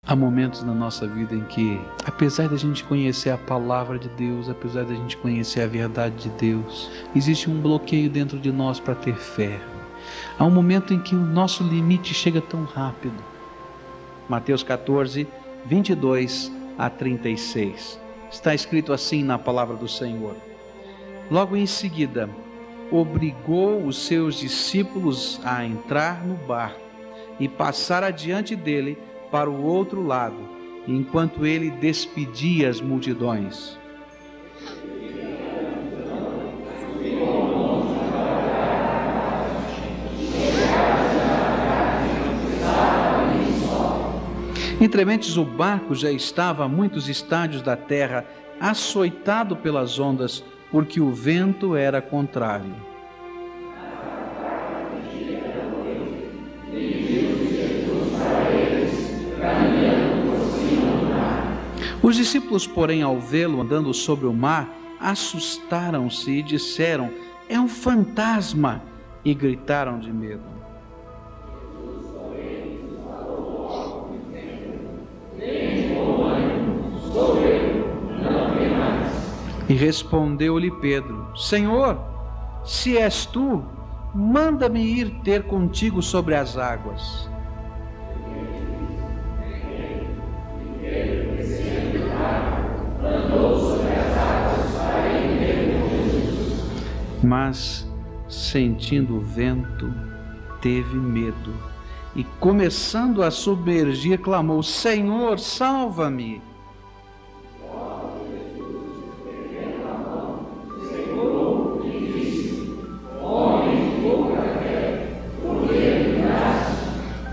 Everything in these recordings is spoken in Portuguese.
Há momentos na nossa vida em que, apesar da gente conhecer a palavra de Deus, apesar da gente conhecer a verdade de Deus, existe um bloqueio dentro de nós para ter fé. Há um momento em que o nosso limite chega tão rápido. Mateus 14, 22 a 36. Está escrito assim na palavra do Senhor. Logo em seguida, obrigou os seus discípulos a entrar no barco e passar adiante dele para o outro lado, enquanto ele despedia as multidões. Entrementes o barco já estava a muitos estádios da terra, açoitado pelas ondas, porque o vento era contrário. Os discípulos, porém, ao vê-lo andando sobre o mar, assustaram-se e disseram: é um fantasma! E gritaram de medo. E respondeu-lhe Pedro: Senhor, se és tu, manda-me ir ter contigo sobre as águas. Mas, sentindo o vento, teve medo e, começando a submergir, clamou: Senhor, salva-me!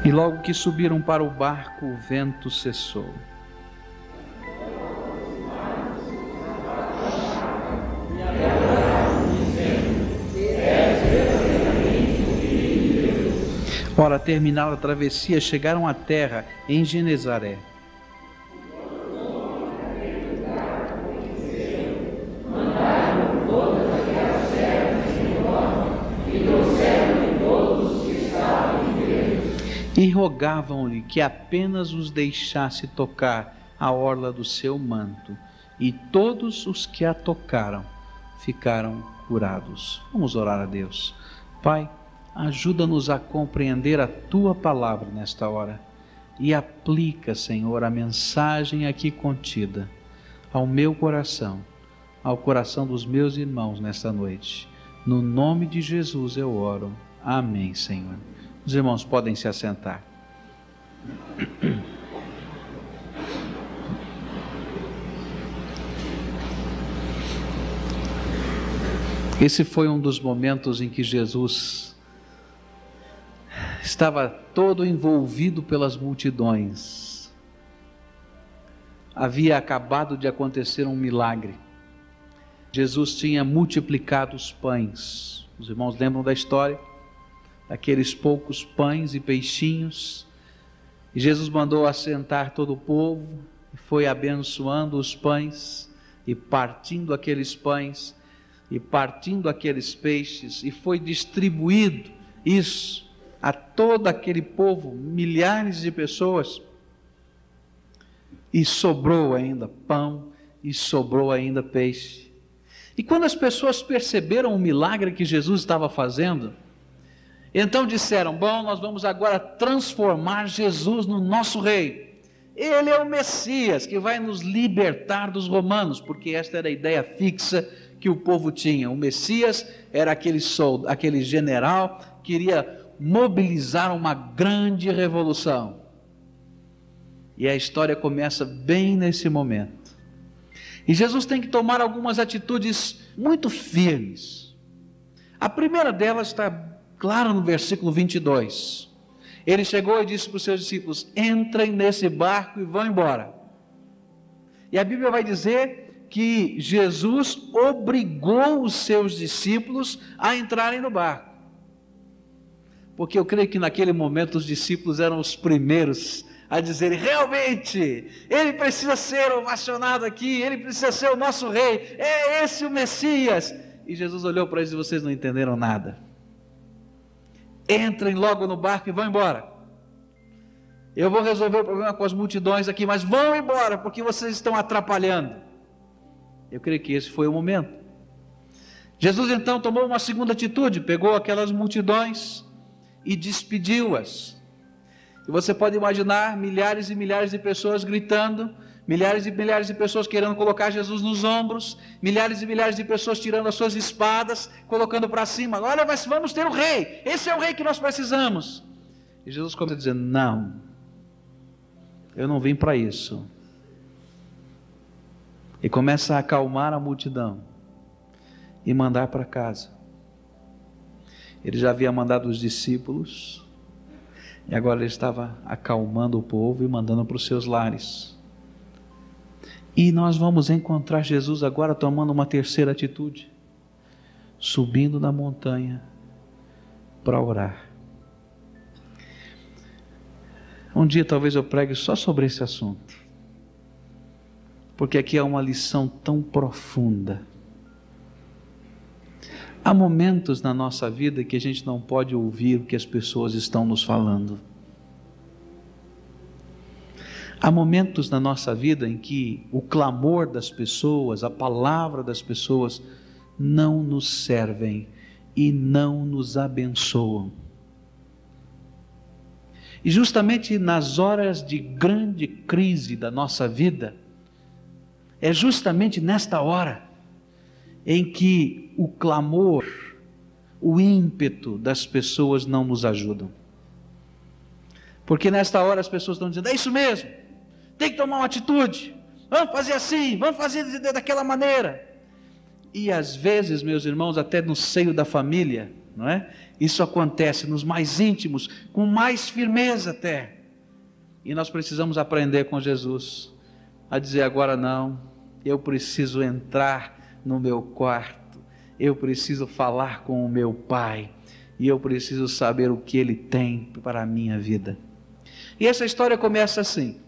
E logo que subiram para o barco, o vento cessou. Ora, terminada a travessia, chegaram à terra em Genezaré. E rogavam-lhe que apenas os deixasse tocar a orla do seu manto, e todos os que a tocaram ficaram curados. Vamos orar a Deus. Pai, ajuda-nos a compreender a Tua palavra nesta hora e aplica, Senhor, a mensagem aqui contida ao meu coração, ao coração dos meus irmãos nesta noite. No nome de Jesus eu oro. Amém, Senhor. Os irmãos podem se assentar. Esse foi um dos momentos em que Jesus estava todo envolvido pelas multidões. Havia acabado de acontecer um milagre. Jesus tinha multiplicado os pães. Os irmãos lembram da história? Aqueles poucos pães e peixinhos, e Jesus mandou assentar todo o povo, e foi abençoando os pães, e partindo aqueles pães, e partindo aqueles peixes, e foi distribuído isso a todo aquele povo, milhares de pessoas, e sobrou ainda pão, e sobrou ainda peixe. E quando as pessoas perceberam o milagre que Jesus estava fazendo, então disseram: bom, nós vamos agora transformar Jesus no nosso rei. Ele é o Messias que vai nos libertar dos romanos, porque esta era a ideia fixa que o povo tinha. O Messias era aquele general que iria mobilizar uma grande revolução. E a história começa bem nesse momento. E Jesus tem que tomar algumas atitudes muito firmes. A primeira delas está claro no versículo 22, ele chegou e disse para os seus discípulos: entrem nesse barco e vão embora. E a Bíblia vai dizer que Jesus obrigou os seus discípulos a entrarem no barco, porque eu creio que naquele momento os discípulos eram os primeiros a dizerem: realmente, ele precisa ser ovacionado aqui, ele precisa ser o nosso rei, é esse o Messias. E Jesus olhou para eles: e vocês não entenderam nada. Entrem logo no barco e vão embora. Eu vou resolver o problema com as multidões aqui, mas vão embora, porque vocês estão atrapalhando. Eu creio que esse foi o momento. Jesus então tomou uma segunda atitude, pegou aquelas multidões e despediu-as. E você pode imaginar milhares e milhares de pessoas gritando, milhares e milhares de pessoas querendo colocar Jesus nos ombros, milhares e milhares de pessoas tirando as suas espadas, colocando para cima. Olha, mas vamos ter o rei, esse é o rei que nós precisamos. E Jesus começa a dizer: não, eu não vim para isso. E começa a acalmar a multidão e mandar para casa. Ele já havia mandado os discípulos, e agora ele estava acalmando o povo e mandando para os seus lares. E nós vamos encontrar Jesus agora tomando uma terceira atitude, subindo na montanha para orar. Um dia talvez eu pregue só sobre esse assunto, porque aqui é uma lição tão profunda. Há momentos na nossa vida que a gente não pode ouvir o que as pessoas estão nos falando. Há momentos na nossa vida em que o clamor das pessoas, a palavra das pessoas não nos servem e não nos abençoam. E justamente nas horas de grande crise da nossa vida, é justamente nesta hora em que o clamor, o ímpeto das pessoas não nos ajudam. Porque nesta hora as pessoas estão dizendo: é isso mesmo, tem que tomar uma atitude, vamos fazer assim, vamos fazer daquela maneira. E às vezes, meus irmãos, até no seio da família, não é? Isso acontece nos mais íntimos, com mais firmeza até. E nós precisamos aprender com Jesus a dizer: agora não, eu preciso entrar no meu quarto, eu preciso falar com o meu Pai, e eu preciso saber o que Ele tem para a minha vida. E essa história começa assim: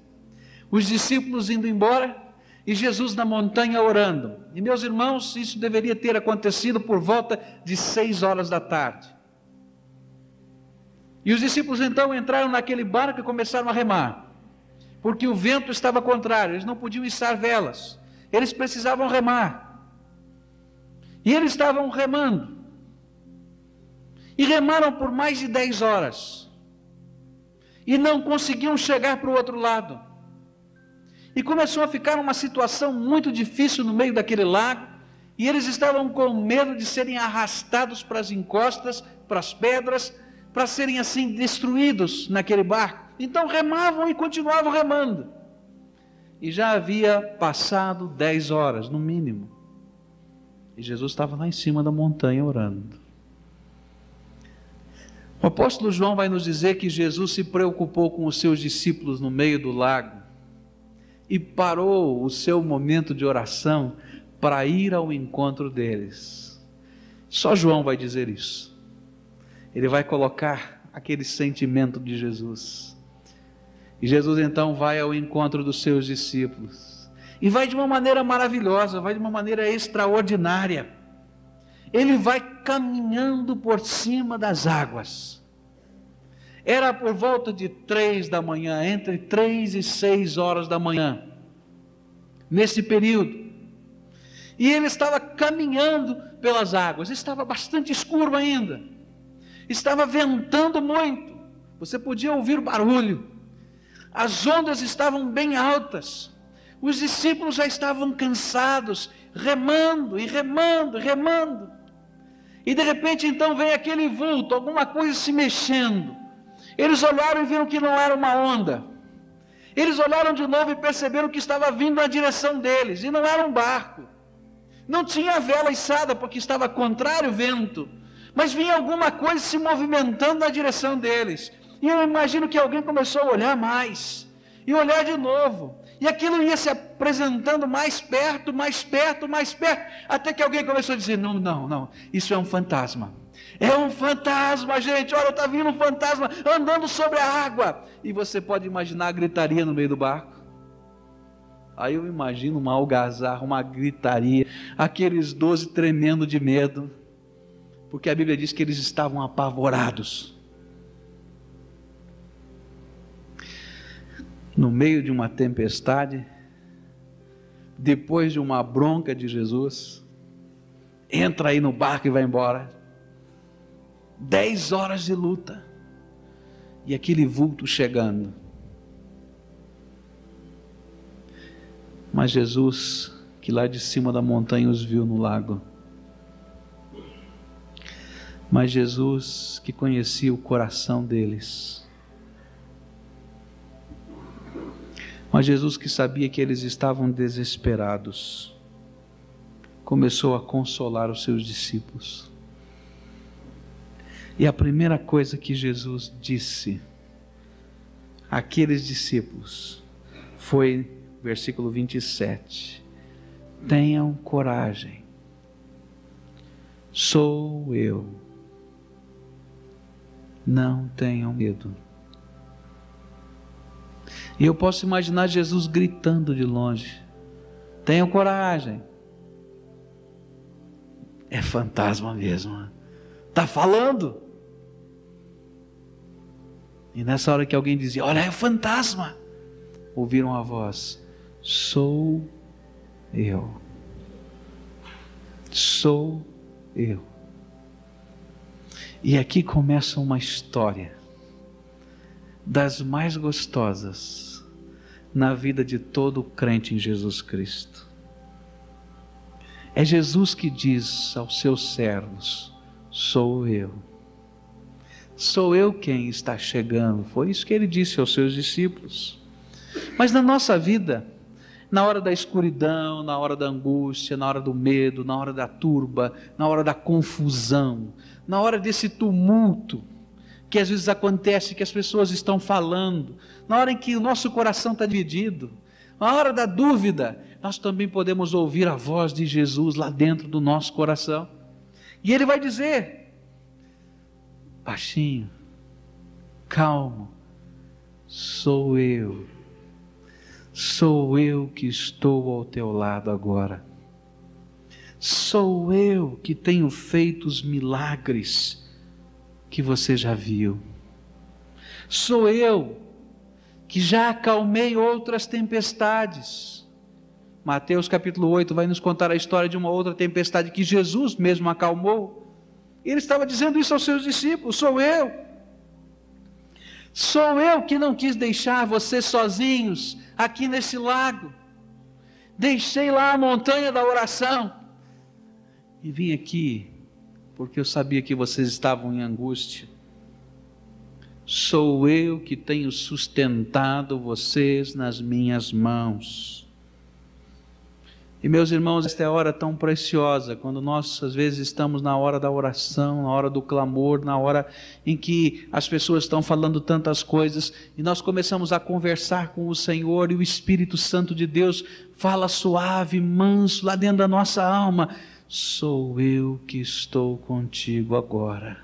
os discípulos indo embora e Jesus na montanha orando. E meus irmãos, isso deveria ter acontecido por volta de 6 horas da tarde. E os discípulos então entraram naquele barco e começaram a remar, porque o vento estava contrário, eles não podiam içar velas, eles precisavam remar. E eles estavam remando, e remaram por mais de 10 horas, e não conseguiam chegar para o outro lado. E começou a ficar uma situação muito difícil no meio daquele lago, e eles estavam com medo de serem arrastados para as encostas, para as pedras, para serem assim destruídos naquele barco. Então remavam e continuavam remando. E já havia passado 10 horas, no mínimo. E Jesus estava lá em cima da montanha orando. O apóstolo João vai nos dizer que Jesus se preocupou com os seus discípulos no meio do lago e parou o seu momento de oração para ir ao encontro deles. Só João vai dizer isso. Ele vai colocar aquele sentimento de Jesus. E Jesus então vai ao encontro dos seus discípulos. E vai de uma maneira maravilhosa, vai de uma maneira extraordinária. Ele vai caminhando por cima das águas. Era por volta de 3 da manhã, entre 3 e 6 horas da manhã, nesse período. E ele estava caminhando pelas águas, estava bastante escuro ainda, estava ventando muito, você podia ouvir o barulho, as ondas estavam bem altas, os discípulos já estavam cansados, remando e remando, remando, e de repente então vem aquele vulto, alguma coisa se mexendo. Eles olharam e viram que não era uma onda. Eles olharam de novo e perceberam que estava vindo na direção deles, e não era um barco. Não tinha vela içada, porque estava contrário o vento, mas vinha alguma coisa se movimentando na direção deles. E eu imagino que alguém começou a olhar mais, e olhar de novo, e aquilo ia se apresentando mais perto, mais perto, mais perto, até que alguém começou a dizer: não, isso é um fantasma. É um fantasma, gente, olha, está vindo um fantasma andando sobre a água. E você pode imaginar a gritaria no meio do barco. Aí eu imagino uma algazarra, uma gritaria, aqueles 12 tremendo de medo, porque a Bíblia diz que eles estavam apavorados. no meio de uma tempestade, depois de uma bronca de Jesus, entra aí no barco e vai embora. 10 horas de luta, e aquele vulto chegando. Mas Jesus, que lá de cima da montanha os viu no lago, mas Jesus, que conhecia o coração deles, mas Jesus, que sabia que eles estavam desesperados, começou a consolar os seus discípulos. E a primeira coisa que Jesus disse àqueles discípulos foi, versículo 27, tenham coragem, sou eu, não tenham medo. E eu posso imaginar Jesus gritando de longe, tenham coragem. É fantasma mesmo, está falando. E nessa hora que alguém dizia, olha, é fantasma, ouviram a voz, sou eu, sou eu. E aqui começa uma história das mais gostosas na vida de todo crente em Jesus Cristo. É Jesus que diz aos seus servos, sou eu. Sou eu quem está chegando. Foi isso que ele disse aos seus discípulos. Mas na nossa vida, na hora da escuridão, na hora da angústia, na hora do medo, na hora da turba, na hora da confusão, na hora desse tumulto que às vezes acontece, que as pessoas estão falando, na hora em que o nosso coração está dividido, na hora da dúvida, nós também podemos ouvir a voz de Jesus lá dentro do nosso coração. E ele vai dizer, baixinho, calmo, sou eu que estou ao teu lado agora, sou eu que tenho feito os milagres que você já viu, sou eu que já acalmei outras tempestades. Mateus capítulo 8 vai nos contar a história de uma outra tempestade que Jesus mesmo acalmou. Ele estava dizendo isso aos seus discípulos, sou eu que não quis deixar vocês sozinhos aqui nesse lago, deixei lá a montanha da oração, e vim aqui, porque eu sabia que vocês estavam em angústia, sou eu que tenho sustentado vocês nas minhas mãos. E meus irmãos, esta é a hora tão preciosa, quando nós às vezes estamos na hora da oração, na hora do clamor, na hora em que as pessoas estão falando tantas coisas, e nós começamos a conversar com o Senhor, e o Espírito Santo de Deus fala suave, manso, lá dentro da nossa alma, sou eu que estou contigo agora.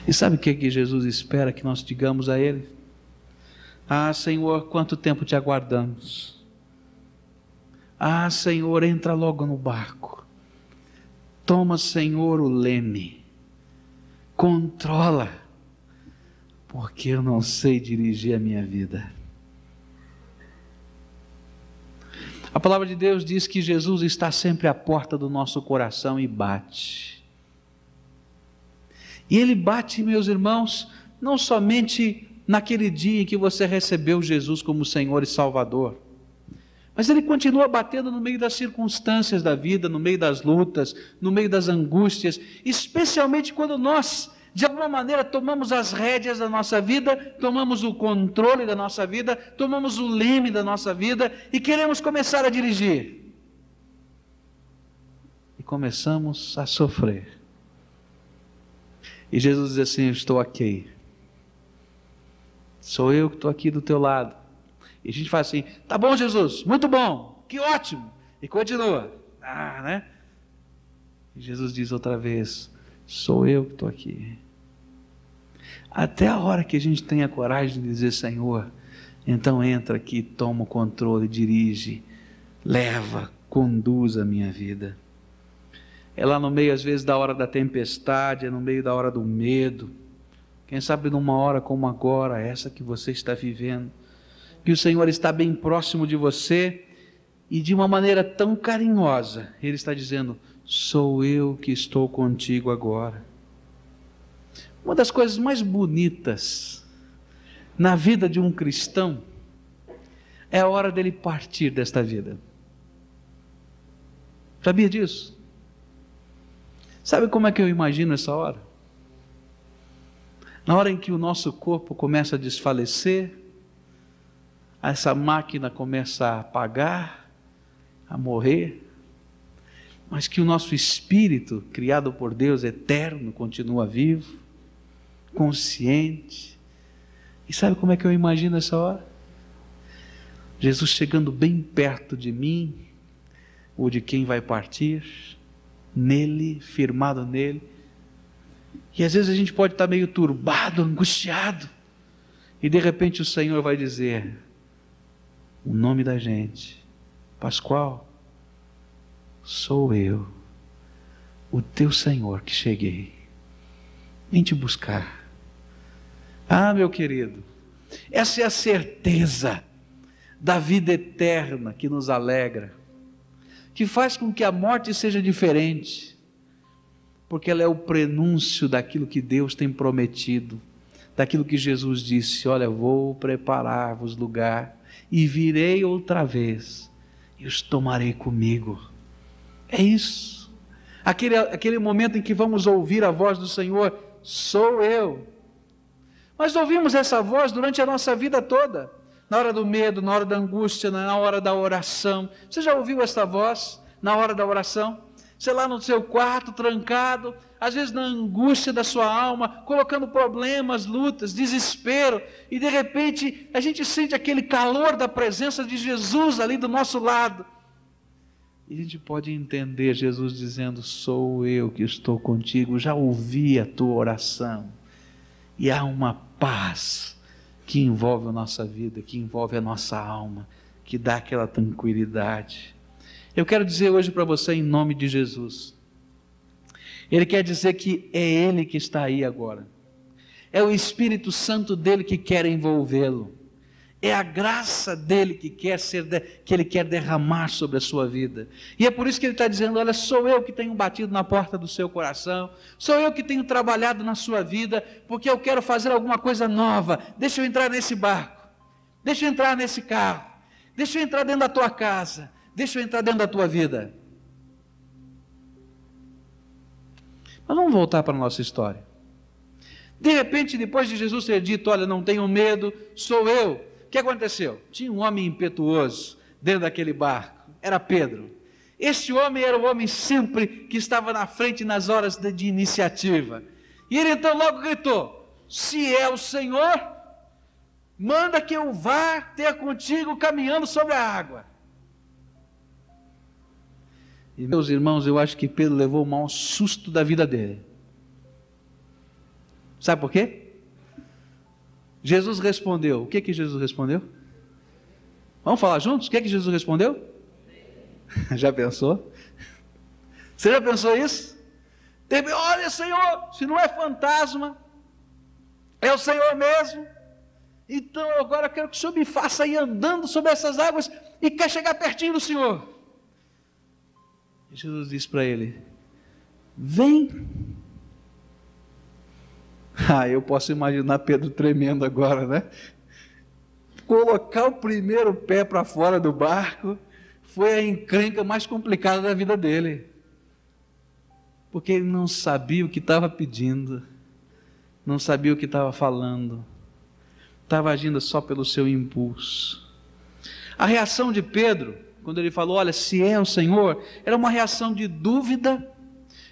E sabe o que Jesus espera que nós digamos a Ele? Ah, Senhor, quanto tempo te aguardamos. Ah, Senhor, entra logo no barco. Toma, Senhor, o leme. Controla, porque eu não sei dirigir a minha vida. A palavra de Deus diz que Jesus está sempre à porta do nosso coração e bate. E Ele bate, meus irmãos, não somente naquele dia em que você recebeu Jesus como Senhor e Salvador, mas Ele continua batendo no meio das circunstâncias da vida, no meio das lutas, no meio das angústias, especialmente quando nós, de alguma maneira, tomamos as rédeas da nossa vida, tomamos o controle da nossa vida, tomamos o leme da nossa vida e queremos começar a dirigir. E começamos a sofrer. E Jesus diz assim, eu estou aqui. Sou eu que estou aqui do teu lado. E a gente faz assim, tá bom Jesus, muito bom, que ótimo. E continua. Né? E Jesus diz outra vez, sou eu que estou aqui. Até a hora que a gente tenha coragem de dizer, Senhor, então entra aqui, toma o controle, dirige, leva, conduz a minha vida. É lá no meio às vezes da hora da tempestade, é no meio da hora do medo, Quem sabe numa hora como agora, essa que você está vivendo, que o Senhor está bem próximo de você e de uma maneira tão carinhosa, Ele está dizendo: sou eu que estou contigo agora. Uma das coisas mais bonitas na vida de um cristão é a hora dele partir desta vida. Sabia disso? Sabe como é que eu imagino essa hora? Na hora em que o nosso corpo começa a desfalecer, essa máquina começa a apagar, a morrer, mas que o nosso espírito, criado por Deus, eterno, continua vivo, consciente. E sabe como é que eu imagino essa hora? Jesus chegando bem perto de mim, ou de quem vai partir, nele, firmado nele. E às vezes a gente pode estar meio turbado, angustiado, e de repente o Senhor vai dizer o nome da gente: Pascoal, sou eu, o teu Senhor que cheguei, vem te buscar. Ah, meu querido, essa é a certeza da vida eterna que nos alegra, que faz com que a morte seja diferente, porque ela é o prenúncio daquilo que Deus tem prometido, daquilo que Jesus disse: olha, vou preparar-vos lugar, e virei outra vez, e os tomarei comigo. É isso, aquele momento em que vamos ouvir a voz do Senhor: sou eu. Mas ouvimos essa voz durante a nossa vida toda, na hora do medo, na hora da angústia, na hora da oração. Você já ouviu essa voz na hora da oração? Você lá no seu quarto, trancado, às vezes na angústia da sua alma, colocando problemas, lutas, desespero, e de repente a gente sente aquele calor da presença de Jesus ali do nosso lado, e a gente pode entender Jesus dizendo: sou eu que estou contigo, já ouvi a tua oração. E há uma paz que envolve a nossa vida, que envolve a nossa alma, que dá aquela tranquilidade. Eu quero dizer hoje para você, em nome de Jesus, Ele quer dizer que é Ele que está aí agora, é o Espírito Santo dele que quer envolvê-lo, é a graça dele que Ele quer derramar sobre a sua vida, e é por isso que Ele está dizendo: olha, sou eu que tenho batido na porta do seu coração, sou eu que tenho trabalhado na sua vida, porque eu quero fazer alguma coisa nova. Deixa eu entrar nesse barco, deixa eu entrar nesse carro, deixa eu entrar dentro da tua casa, deixa eu entrar dentro da tua vida. Mas vamos voltar para a nossa história. De repente, depois de Jesus ter dito: olha, não tenham medo, sou eu, o que aconteceu? Tinha um homem impetuoso dentro daquele barco, era Pedro. Este homem era o homem sempre que estava na frente nas horas de iniciativa. E ele então logo gritou: se é o Senhor, manda que eu vá ter contigo caminhando sobre a água. E meus irmãos, eu acho que Pedro levou o maior susto da vida dele. Sabe por quê? Jesus respondeu. O que que Jesus respondeu? Vamos falar juntos? O que que Jesus respondeu? Já pensou? Você já pensou isso? Olha, Senhor, se não é fantasma, é o Senhor mesmo. Então agora eu quero que o Senhor me faça ir andando sobre essas águas e quer chegar pertinho do Senhor. E Jesus disse para ele: vem. Eu posso imaginar Pedro tremendo agora, né? Colocar o primeiro pé para fora do barco foi a encrenca mais complicada da vida dele, porque ele não sabia o que estava pedindo, não sabia o que estava falando, estava agindo só pelo seu impulso. A reação de Pedro, quando ele falou: olha, se é o Senhor, era uma reação de dúvida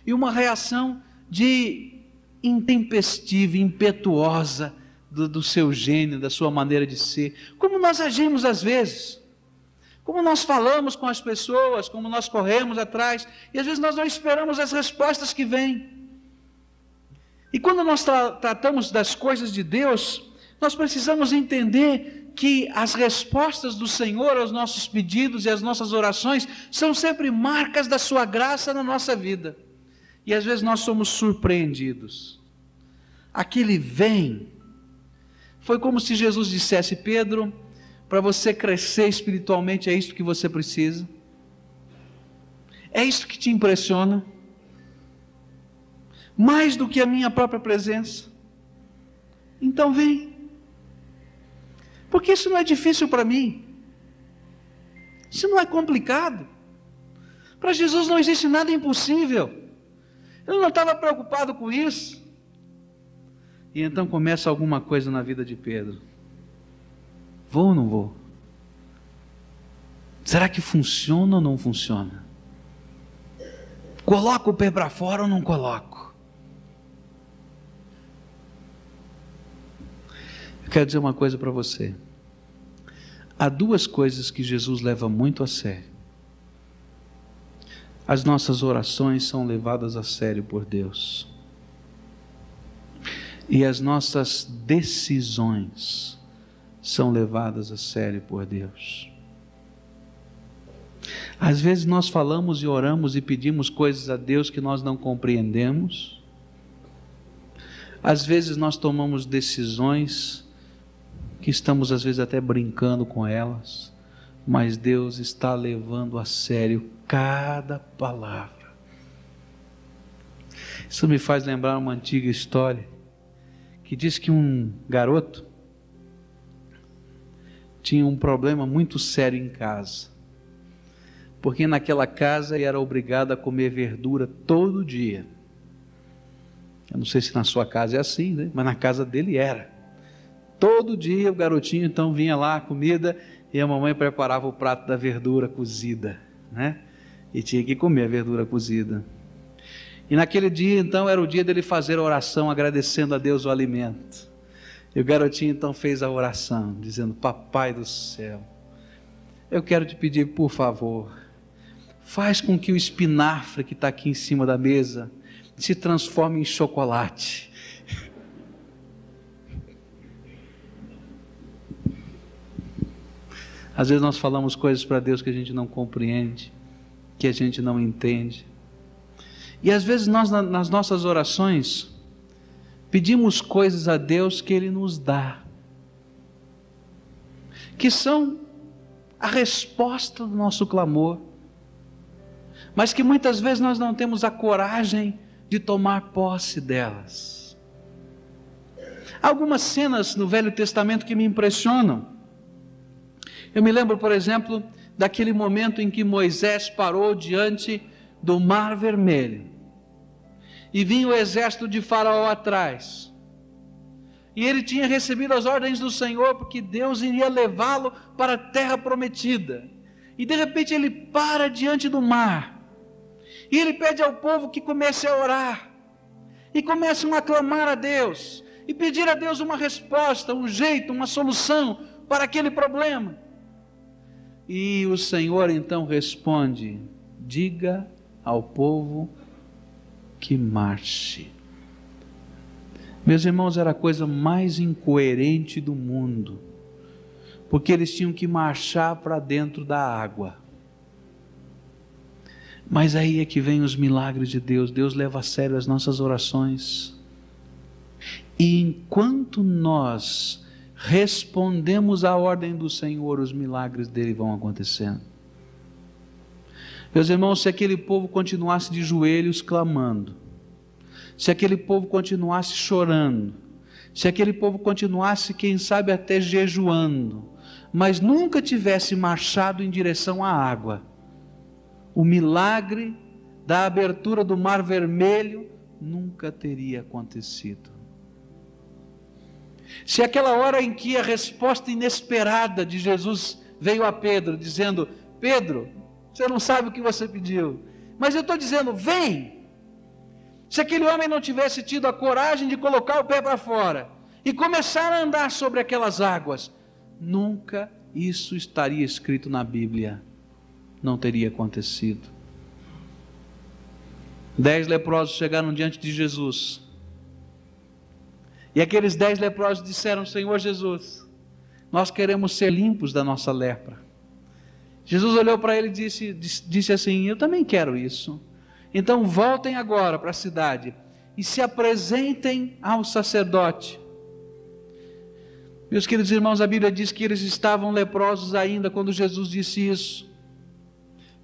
e uma reação de intempestiva, impetuosa do seu gênio, da sua maneira de ser, como nós agimos às vezes, como nós falamos com as pessoas, como nós corremos atrás, e às vezes nós não esperamos as respostas que vêm. E quando nós tratamos das coisas de Deus, nós precisamos entender que as respostas do Senhor aos nossos pedidos e às nossas orações são sempre marcas da sua graça na nossa vida. E às vezes nós somos surpreendidos. aquele vem, foi como se Jesus dissesse: Pedro, para você crescer espiritualmente é isso que você precisa? É isso que te impressiona? Mais do que a minha própria presença? Então vem. Porque isso não é difícil para mim. Isso não é complicado. Para Jesus não existe nada impossível. Ele não estava preocupado com isso. E então começa alguma coisa na vida de Pedro. Vou ou não vou? Será que funciona ou não funciona? Coloco o pé para fora ou não coloco? Eu quero dizer uma coisa para você. Há duas coisas que Jesus leva muito a sério. As nossas orações são levadas a sério por Deus. E as nossas decisões são levadas a sério por Deus. Às vezes nós falamos e oramos e pedimos coisas a Deus que nós não compreendemos. Às vezes nós tomamos decisões que estamos às vezes até brincando com elas, mas Deus está levando a sério cada palavra. Isso me faz lembrar uma antiga história, que diz que um garoto tinha um problema muito sério em casa, porque naquela casa ele era obrigado a comer verdura todo dia. Eu não sei se na sua casa é assim, né? Mas na casa dele era. Todo dia o garotinho então vinha lá a comida e a mamãe preparava o prato da verdura cozida, né? E tinha que comer a verdura cozida. E naquele dia então era o dia dele fazer a oração agradecendo a Deus o alimento. E o garotinho então fez a oração dizendo: Papai do céu, eu quero te pedir, por favor, faz com que o espinafre que está aqui em cima da mesa se transforme em chocolate. Às vezes nós falamos coisas para Deus que a gente não compreende, que a gente não entende. E às vezes nós, nas nossas orações, pedimos coisas a Deus que Ele nos dá, que são a resposta do nosso clamor, mas que muitas vezes nós não temos a coragem de tomar posse delas. Há algumas cenas no Velho Testamento que me impressionam. Eu me lembro, por exemplo, daquele momento em que Moisés parou diante do Mar Vermelho e vinha o exército de Faraó atrás, e ele tinha recebido as ordens do Senhor, porque Deus iria levá-lo para a terra prometida, e de repente ele para diante do mar, e ele pede ao povo que comece a orar, e começam a clamar a Deus, e pedir a Deus uma resposta, um jeito, uma solução para aquele problema. E o Senhor então responde: diga ao povo que marche. Meus irmãos, era a coisa mais incoerente do mundo, porque eles tinham que marchar para dentro da água. Mas aí é que vem os milagres de Deus. Deus leva a sério as nossas orações, e enquanto nós respondemos à ordem do Senhor, os milagres dele vão acontecendo. Meus irmãos, se aquele povo continuasse de joelhos clamando, se aquele povo continuasse chorando, se aquele povo continuasse, quem sabe até jejuando, mas nunca tivesse marchado em direção à água, o milagre da abertura do Mar Vermelho nunca teria acontecido. Se aquela hora em que a resposta inesperada de Jesus veio a Pedro, dizendo: Pedro, você não sabe o que você pediu, mas eu estou dizendo, vem. Se aquele homem não tivesse tido a coragem de colocar o pé para fora e começar a andar sobre aquelas águas, nunca isso estaria escrito na Bíblia, não teria acontecido. 10 leprosos chegaram diante de Jesus, e aqueles 10 leprosos disseram: Senhor Jesus, nós queremos ser limpos da nossa lepra. Jesus olhou para ele e disse assim: eu também quero isso. Então voltem agora para a cidade e se apresentem ao sacerdote. Meus queridos irmãos, a Bíblia diz que eles estavam leprosos ainda quando Jesus disse isso,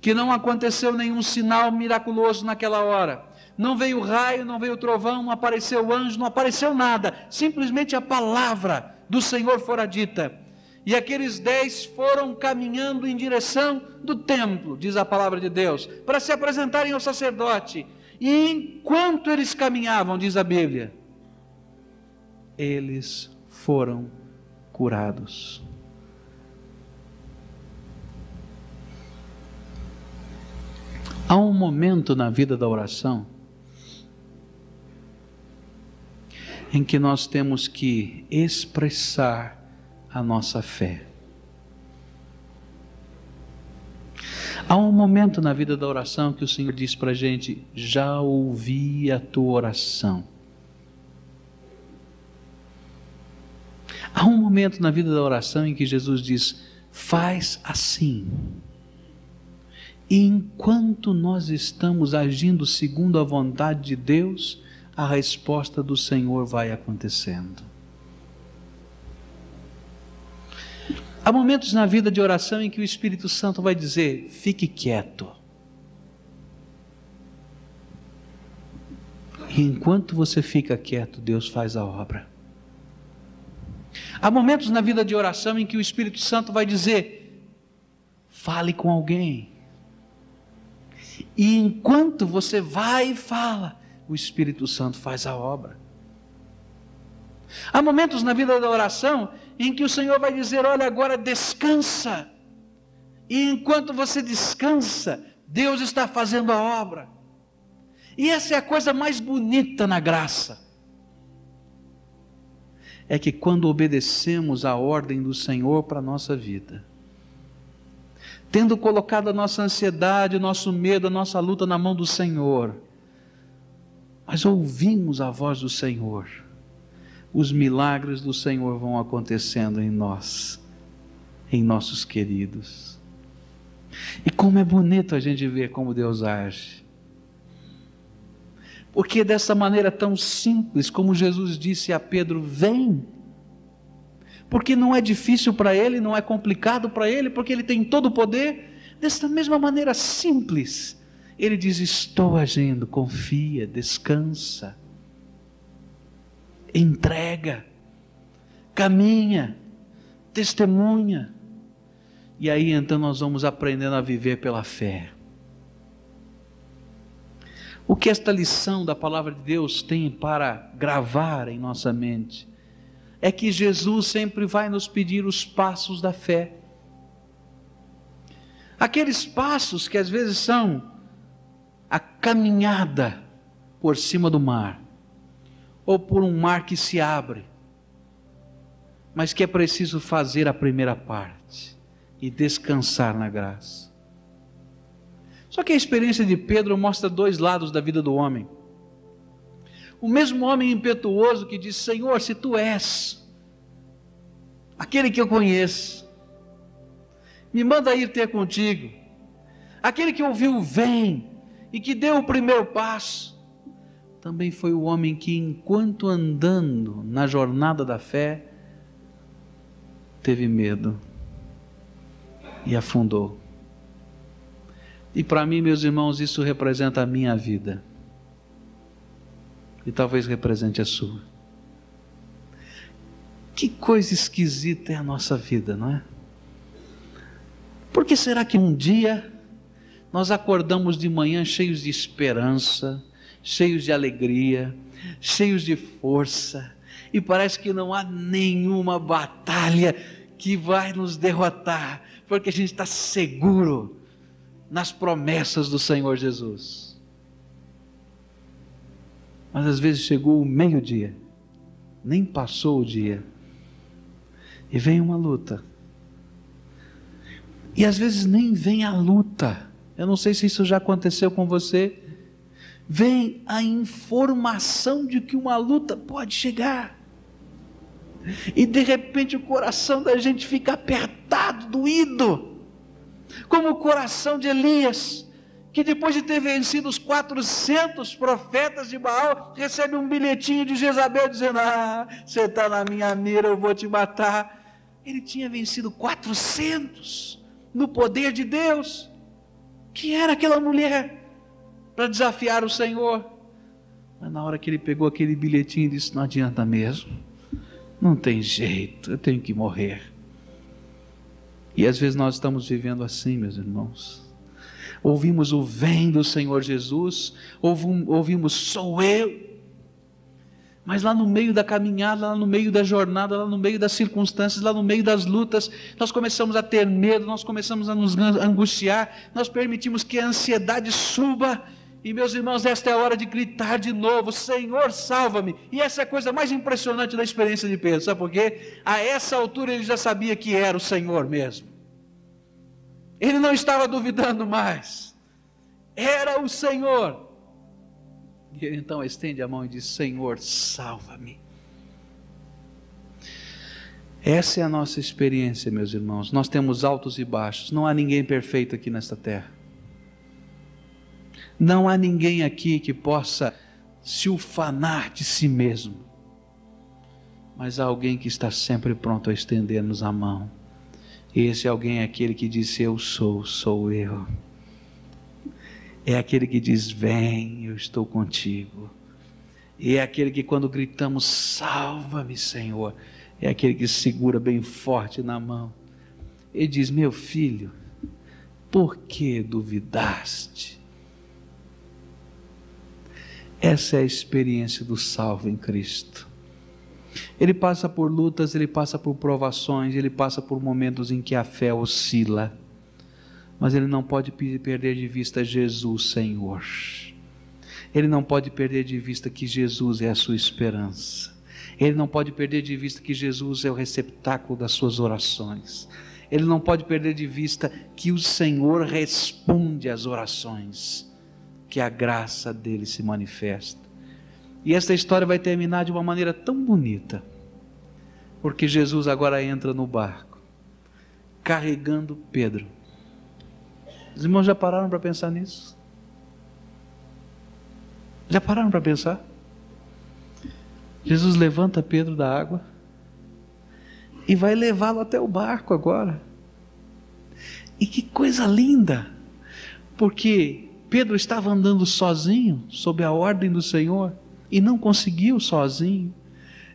que não aconteceu nenhum sinal miraculoso naquela hora, não veio raio, não veio trovão, não apareceu anjo, não apareceu nada, simplesmente a palavra do Senhor fora dita, e aqueles 10 foram caminhando em direção do templo, diz a palavra de Deus, para se apresentarem ao sacerdote, e enquanto eles caminhavam, diz a Bíblia, eles foram curados. Há um momento na vida da oração em que nós temos que expressar a nossa fé. Há um momento na vida da oração que o Senhor diz para a gente: já ouvi a tua oração. Há um momento na vida da oração em que Jesus diz: faz assim. E enquanto nós estamos agindo segundo a vontade de Deus, a resposta do Senhor vai acontecendo. Há momentos na vida de oração em que o Espírito Santo vai dizer: fique quieto. E enquanto você fica quieto, Deus faz a obra. Há momentos na vida de oração em que o Espírito Santo vai dizer: fale com alguém. E enquanto você vai e fala, o Espírito Santo faz a obra. Há momentos na vida da oração em que o Senhor vai dizer: olha, agora descansa. E enquanto você descansa, Deus está fazendo a obra. E essa é a coisa mais bonita na graça. É que quando obedecemos a ordem do Senhor para a nossa vida, tendo colocado a nossa ansiedade, o nosso medo, a nossa luta na mão do Senhor, mas ouvimos a voz do Senhor, os milagres do Senhor vão acontecendo em nós, em nossos queridos. E como é bonito a gente ver como Deus age. Porque dessa maneira tão simples, como Jesus disse a Pedro: vem. Porque não é difícil para ele, não é complicado para ele, porque ele tem todo o poder. Dessa mesma maneira simples, ele diz: estou agindo, confia, descansa, entrega, caminha, testemunha. E aí então nós vamos aprendendo a viver pela fé. O que esta lição da palavra de Deus tem para gravar em nossa mente é que Jesus sempre vai nos pedir os passos da fé. Aqueles passos que às vezes são a caminhada por cima do mar, ou por um mar que se abre, mas que é preciso fazer a primeira parte e descansar na graça. Só que a experiência de Pedro mostra 2 lados da vida do homem. O mesmo homem impetuoso que diz: Senhor, se tu és aquele que eu conheço, me manda ir ter contigo. Aquele que ouviu vem e que deu o primeiro passo, também foi o homem que, enquanto andando na jornada da fé, teve medo e afundou. E para mim, meus irmãos, isso representa a minha vida. E talvez represente a sua. Que coisa esquisita é a nossa vida, não é? Por que será que um dia nós acordamos de manhã cheios de esperança, cheios de alegria, cheios de força, e parece que não há nenhuma batalha que vai nos derrotar, porque a gente está seguro nas promessas do Senhor Jesus? Mas às vezes chegou o meio-dia, nem passou o dia, e vem uma luta, e às vezes nem vem a luta. Eu não sei se isso já aconteceu com você. Vem a informação de que uma luta pode chegar, e de repente o coração da gente fica apertado, doído, como o coração de Elias, que depois de ter vencido os 400 profetas de Baal, recebe um bilhetinho de Jezabel dizendo: você está na minha mira, eu vou te matar. Ele tinha vencido 400 no poder de Deus. Quem era aquela mulher para desafiar o Senhor? Mas na hora que ele pegou aquele bilhetinho, ele disse: não adianta mesmo, não tem jeito, eu tenho que morrer. E às vezes nós estamos vivendo assim, meus irmãos. Ouvimos o vem do Senhor Jesus, ouvimos sou eu, mas lá no meio da caminhada, lá no meio da jornada, lá no meio das circunstâncias, lá no meio das lutas, nós começamos a ter medo, nós começamos a nos angustiar, nós permitimos que a ansiedade suba. E meus irmãos, esta é a hora de gritar de novo: Senhor, salva-me. E essa é a coisa mais impressionante da experiência de Pedro, sabe por quê? A essa altura ele já sabia que era o Senhor mesmo. Ele não estava duvidando mais, era o Senhor. E ele então estende a mão e diz: Senhor, salva-me. Essa é a nossa experiência, meus irmãos. Nós temos altos e baixos, não há ninguém perfeito aqui nesta terra. Não há ninguém aqui que possa se ufanar de si mesmo, mas há alguém que está sempre pronto a estender-nos a mão. Esse alguém é aquele que diz: eu sou eu. É aquele que diz: vem, eu estou contigo. E é aquele que quando gritamos: salva-me, Senhor, é aquele que segura bem forte na mão e diz: meu filho, por que duvidaste? Essa é a experiência do salvo em Cristo. Ele passa por lutas, ele passa por provações, ele passa por momentos em que a fé oscila, mas ele não pode perder de vista Jesus, Senhor. Ele não pode perder de vista que Jesus é a sua esperança. Ele não pode perder de vista que Jesus é o receptáculo das suas orações. Ele não pode perder de vista que o Senhor responde às orações, que a graça dele se manifesta. E esta história vai terminar de uma maneira tão bonita, porque Jesus agora entra no barco, carregando Pedro. Os irmãos já pararam para pensar nisso? Já pararam para pensar? Jesus levanta Pedro da água e vai levá-lo até o barco agora. E que coisa linda! Porque Pedro estava andando sozinho, sob a ordem do Senhor, e não conseguiu sozinho.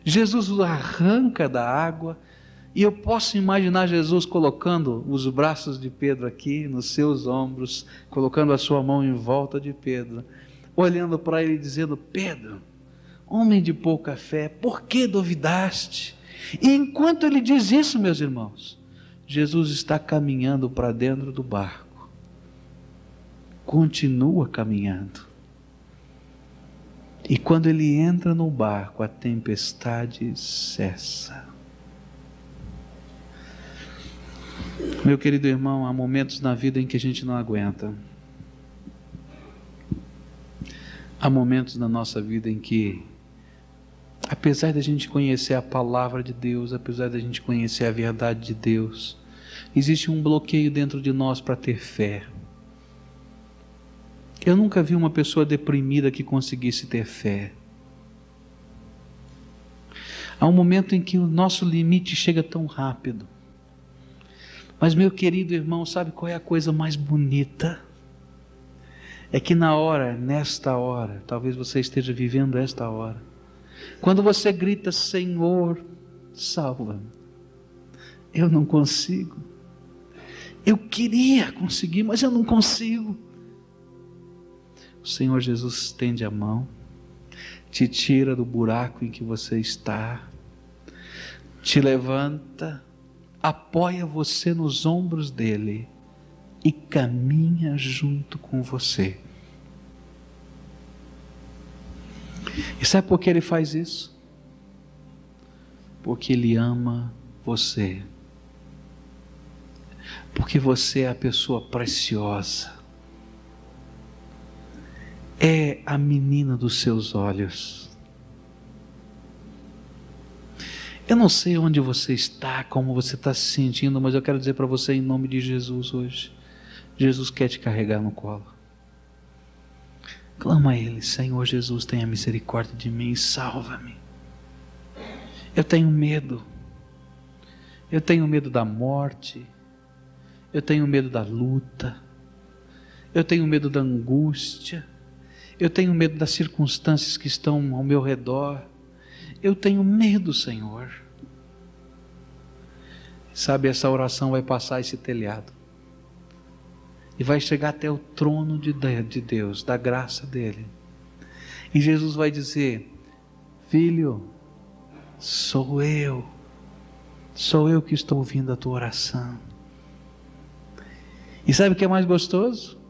Jesus o arranca da água, e eu posso imaginar Jesus colocando os braços de Pedro aqui nos seus ombros, colocando a sua mão em volta de Pedro, olhando para ele e dizendo: Pedro, homem de pouca fé, por que duvidaste? E enquanto ele diz isso, meus irmãos, Jesus está caminhando para dentro do barco, continua caminhando. E quando ele entra no barco, a tempestade cessa. Meu querido irmão, há momentos na vida em que a gente não aguenta. Há momentos na nossa vida em que, apesar da gente conhecer a palavra de Deus, apesar da gente conhecer a verdade de Deus, existe um bloqueio dentro de nós para ter fé. Eu nunca vi uma pessoa deprimida que conseguisse ter fé. Há um momento em que o nosso limite chega tão rápido. Mas, meu querido irmão, sabe qual é a coisa mais bonita? É que nesta hora, talvez você esteja vivendo esta hora, quando você grita: Senhor, salva-me, eu não consigo. Eu queria conseguir, mas eu não consigo. O Senhor Jesus estende a mão, te tira do buraco em que você está, te levanta, apoia você nos ombros dele e caminha junto com você. E sabe por que ele faz isso? Porque ele ama você. Porque você é a pessoa preciosa. É a menina dos seus olhos. Eu não sei onde você está, como você está se sentindo, mas eu quero dizer para você em nome de Jesus hoje: Jesus quer te carregar no colo. Clama a Ele: Senhor Jesus, tenha misericórdia de mim e salva-me. Eu tenho medo. Eu tenho medo da morte. Eu tenho medo da luta. Eu tenho medo da angústia. Eu tenho medo das circunstâncias que estão ao meu redor. Eu tenho medo, Senhor. Sabe, essa oração vai passar esse telhado e vai chegar até o trono de Deus, da graça dele. E Jesus vai dizer: filho, sou eu que estou ouvindo a tua oração. E sabe o que é mais gostoso?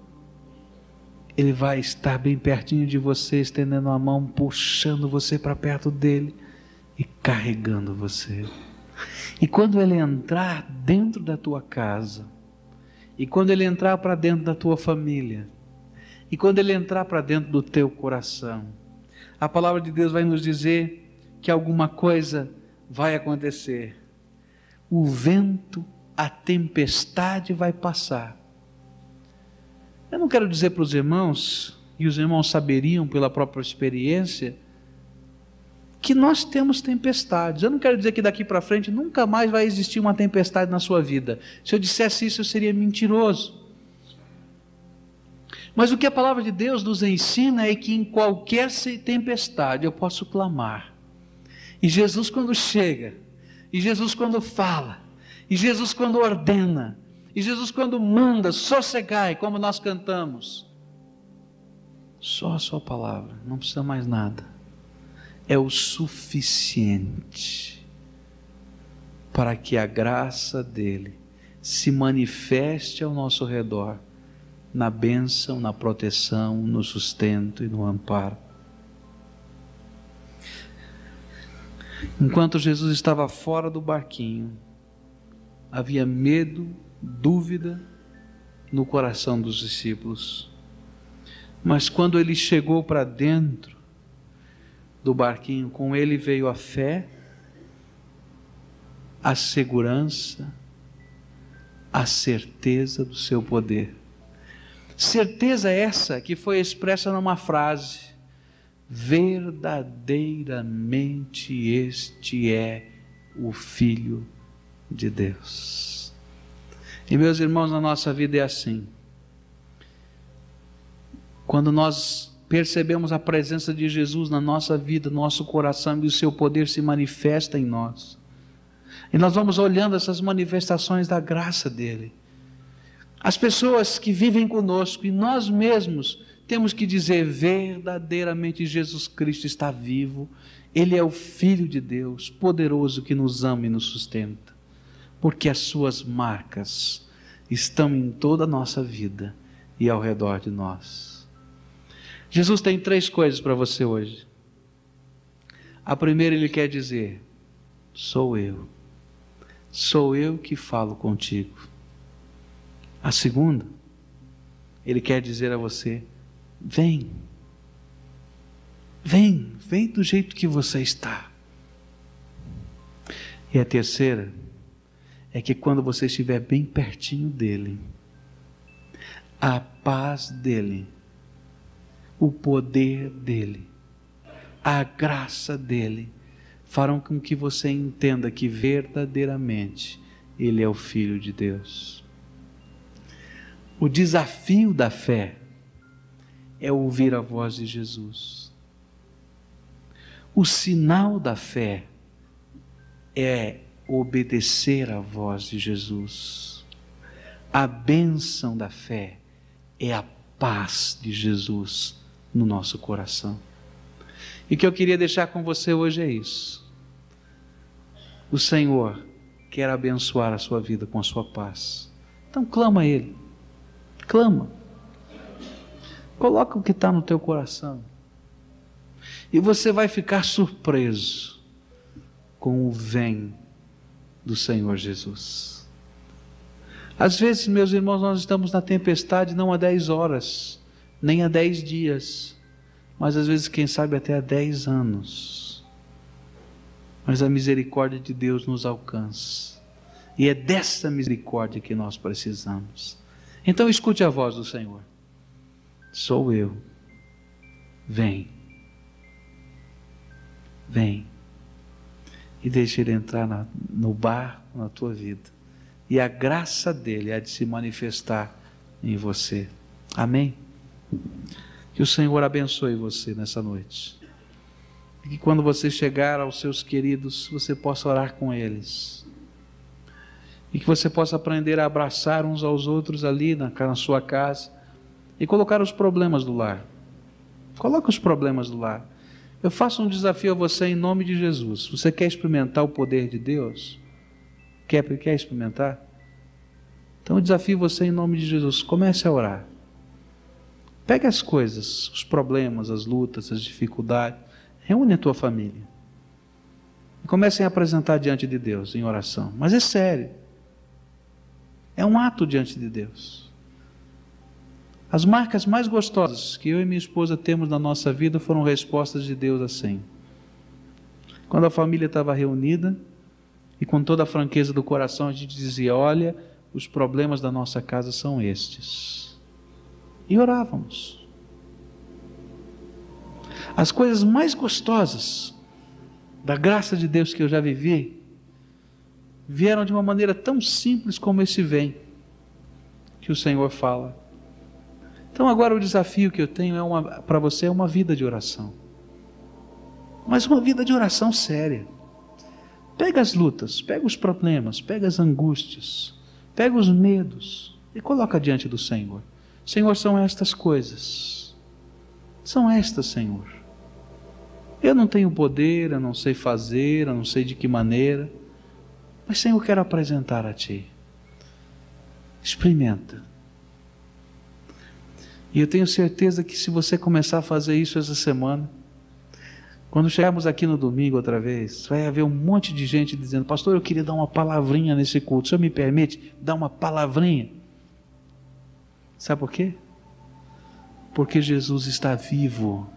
Ele vai estar bem pertinho de você, estendendo a mão, puxando você para perto dele e carregando você. E quando ele entrar dentro da tua casa, e quando ele entrar para dentro da tua família, e quando ele entrar para dentro do teu coração, a palavra de Deus vai nos dizer que alguma coisa vai acontecer. O vento, a tempestade vai passar. Eu não quero dizer para os irmãos, e os irmãos saberiam pela própria experiência, que nós temos tempestades. Eu não quero dizer que daqui para frente nunca mais vai existir uma tempestade na sua vida. Se eu dissesse isso, eu seria mentiroso. Mas o que a palavra de Deus nos ensina é que em qualquer tempestade eu posso clamar. E Jesus quando chega, e Jesus quando fala, e Jesus quando ordena, e Jesus quando manda, sossegai, como nós cantamos, só a sua palavra, não precisa mais nada, é o suficiente para que a graça dele se manifeste ao nosso redor, na bênção, na proteção, no sustento e no amparo. Enquanto Jesus estava fora do barquinho, havia medo, dúvida no coração dos discípulos. Mas quando ele chegou para dentro do barquinho, com ele veio a fé, a segurança, a certeza do seu poder. Certeza essa que foi expressa numa frase: verdadeiramente este é o Filho de Deus. E meus irmãos, na nossa vida é assim. Quando nós percebemos a presença de Jesus na nossa vida, no nosso coração, e o seu poder se manifesta em nós, e nós vamos olhando essas manifestações da graça dele, as pessoas que vivem conosco e nós mesmos temos que dizer: verdadeiramente Jesus Cristo está vivo, ele é o Filho de Deus, poderoso, que nos ama e nos sustenta, porque as suas marcas estão em toda a nossa vida e ao redor de nós. Jesus tem 3 coisas para você hoje. A primeira, ele quer dizer: sou eu que falo contigo. A segunda, ele quer dizer a você: vem do jeito que você está. E a terceira é que quando você estiver bem pertinho dele, a paz dele, o poder dele, a graça dele, farão com que você entenda que verdadeiramente ele é o Filho de Deus. O desafio da fé é ouvir a voz de Jesus. O sinal da fé é obedecer à voz de Jesus. A bênção da fé é a paz de Jesus no nosso coração. E o que eu queria deixar com você hoje é isso: o Senhor quer abençoar a sua vida com a sua paz. Então clama a Ele, clama, coloca o que está no teu coração, e você vai ficar surpreso com o vem do Senhor Jesus. Às vezes, meus irmãos, nós estamos na tempestade não há 10 horas, nem há 10 dias, mas às vezes, quem sabe, até há 10 anos. Mas a misericórdia de Deus nos alcança, e é dessa misericórdia que nós precisamos. Então escute a voz do Senhor: sou eu Vem. Vem. E deixa Ele entrar no barco, na tua vida. E a graça dEle há de se manifestar em você. Amém? Que o Senhor abençoe você nessa noite. E que quando você chegar aos seus queridos, você possa orar com eles. E que você possa aprender a abraçar uns aos outros ali na sua casa. E colocar os problemas do lar. Coloca os problemas do lar. Eu faço um desafio a você em nome de Jesus. Você quer experimentar o poder de Deus? Quer experimentar? Então eu desafio você em nome de Jesus. Comece a orar. Pegue as coisas, os problemas, as lutas, as dificuldades. Reúne a tua família. E comecem a apresentar diante de Deus em oração. Mas é sério. É um ato diante de Deus. As marcas mais gostosas que eu e minha esposa temos na nossa vida foram respostas de Deus assim. Quando a família estava reunida e com toda a franqueza do coração a gente dizia: olha, os problemas da nossa casa são estes. E orávamos. As coisas mais gostosas da graça de Deus que eu já vivi vieram de uma maneira tão simples como esse vem que o Senhor fala. Então agora o desafio que eu tenho para você é uma vida de oração. Mas uma vida de oração séria. Pega as lutas, pega os problemas, pega as angústias, pega os medos e coloca diante do Senhor. Senhor, são estas coisas. São estas, Senhor. Eu não tenho poder, eu não sei fazer, eu não sei de que maneira. Mas, Senhor, eu quero apresentar a Ti. Experimenta. E eu tenho certeza que se você começar a fazer isso essa semana, quando chegarmos aqui no domingo outra vez, vai haver um monte de gente dizendo: pastor, eu queria dar uma palavrinha nesse culto. O senhor me permite dar uma palavrinha? Sabe por quê? Porque Jesus está vivo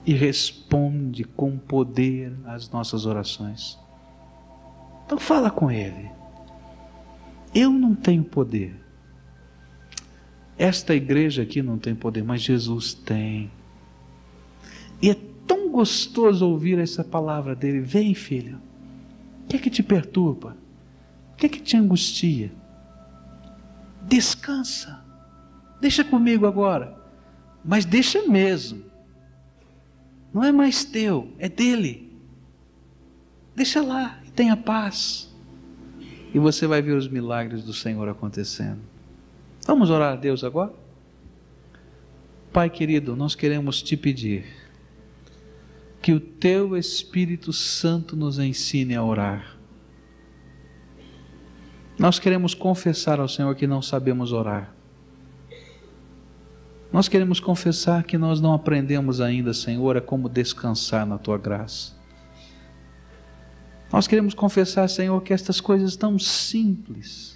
e responde com poder às nossas orações. Então fala com Ele. Eu não tenho poder. Esta igreja aqui não tem poder, mas Jesus tem. E é tão gostoso ouvir essa palavra dele: vem, filho. O que é que te perturba? O que é que te angustia? Descansa. Deixa comigo agora. Mas deixa mesmo. Não é mais teu, é dele. Deixa lá e tenha paz. E você vai ver os milagres do Senhor acontecendo. Vamos orar a Deus agora? Pai querido, nós queremos te pedir que o Teu Espírito Santo nos ensine a orar. Nós queremos confessar ao Senhor que não sabemos orar. Nós queremos confessar que nós não aprendemos ainda, Senhor, a como descansar na Tua graça. Nós queremos confessar, Senhor, que estas coisas tão simples,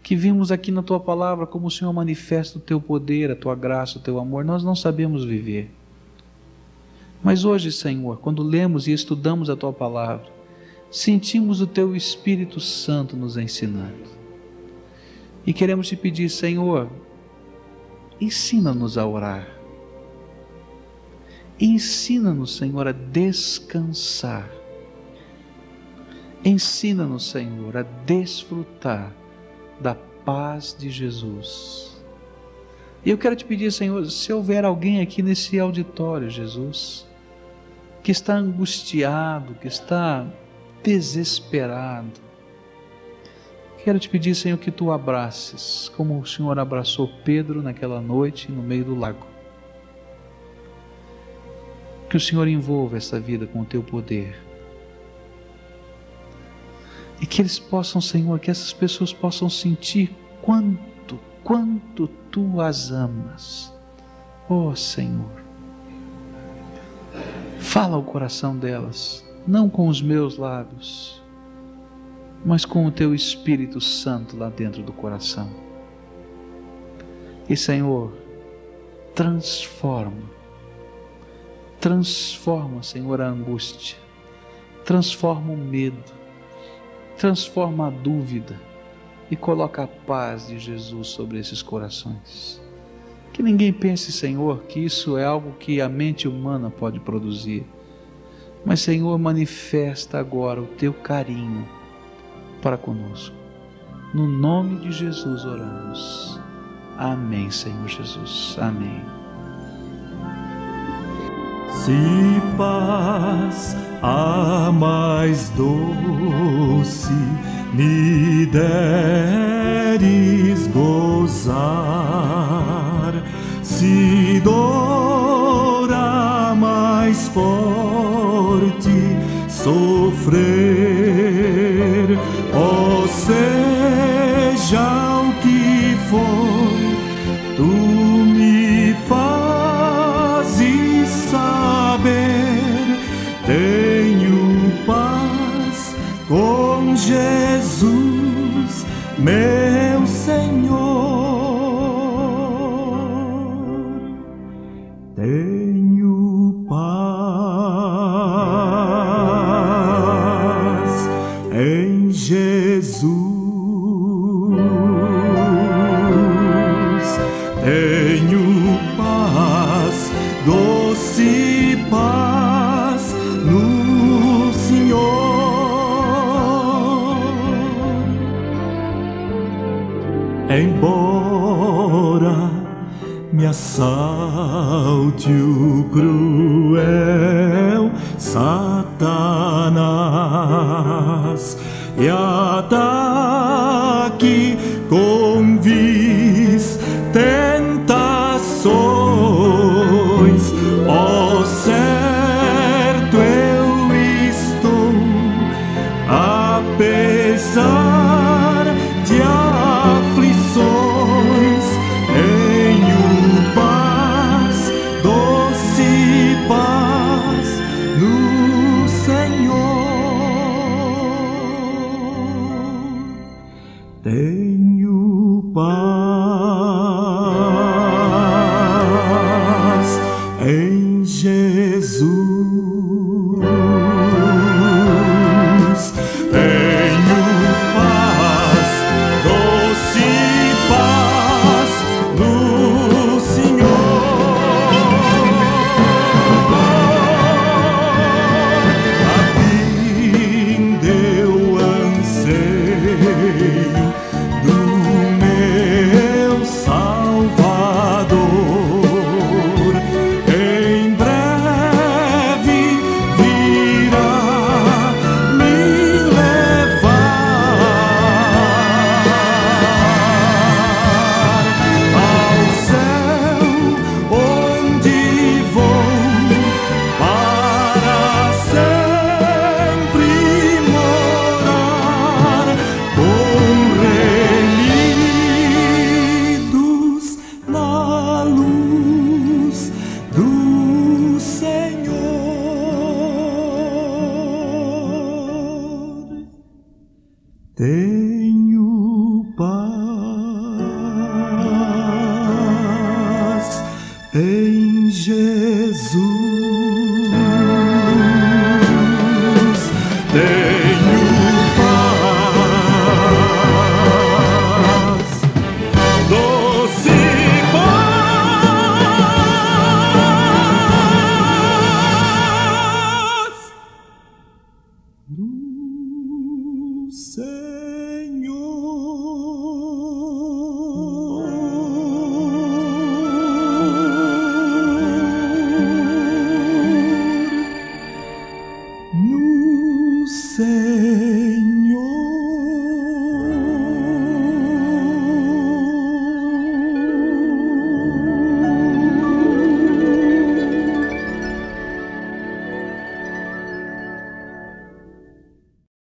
que vimos aqui na Tua palavra, como o Senhor manifesta o Teu poder, a Tua graça, o Teu amor, nós não sabemos viver. Mas hoje, Senhor, quando lemos e estudamos a Tua palavra, sentimos o Teu Espírito Santo nos ensinando. E queremos te pedir, Senhor, ensina-nos a orar. Ensina-nos, Senhor, a descansar. Ensina-nos, Senhor, a desfrutar da paz de Jesus. E eu quero te pedir, Senhor, se houver alguém aqui nesse auditório, Jesus, que está angustiado, que está desesperado, quero te pedir, Senhor, que Tu abraces, como o Senhor abraçou Pedro naquela noite no meio do lago. Que o Senhor envolva essa vida com o Teu poder. E que eles possam, Senhor, que essas pessoas possam sentir quanto Tu as amas. Oh, Senhor, fala ao coração delas, não com os meus lábios, mas com o Teu Espírito Santo lá dentro do coração. E, Senhor, transforma, Senhor, a angústia, transforma o medo, transforma a dúvida e coloca a paz de Jesus sobre esses corações. Que ninguém pense, Senhor, que isso é algo que a mente humana pode produzir. Mas, Senhor, manifesta agora o teu carinho para conosco. No nome de Jesus oramos. Amém, Senhor Jesus. Amém. Se paz a mais doce me deres gozar, se dor a mais forte sofrer, ó seja o que for, tu me fazes saber, tenho paz com Jesus, meu Senhor. Tenho paz em Jesus. Tenho paz, doce paz no Senhor. Embora me assalte o cruel Satanás e ataque com vis tentações, ó certo eu estou, apesar de aflições, tenho paz, doce paz no Senhor. Tenho paz em Jesus. Tenho paz, doce paz no Senhor. A vinda eu anseio do meu Salvador, em breve virá me levar ao céu, onde vou para sempre morar, com remidos na luz do Senhor. Tenho paz em Jesus. Tenho paz, doce paz no Senhor.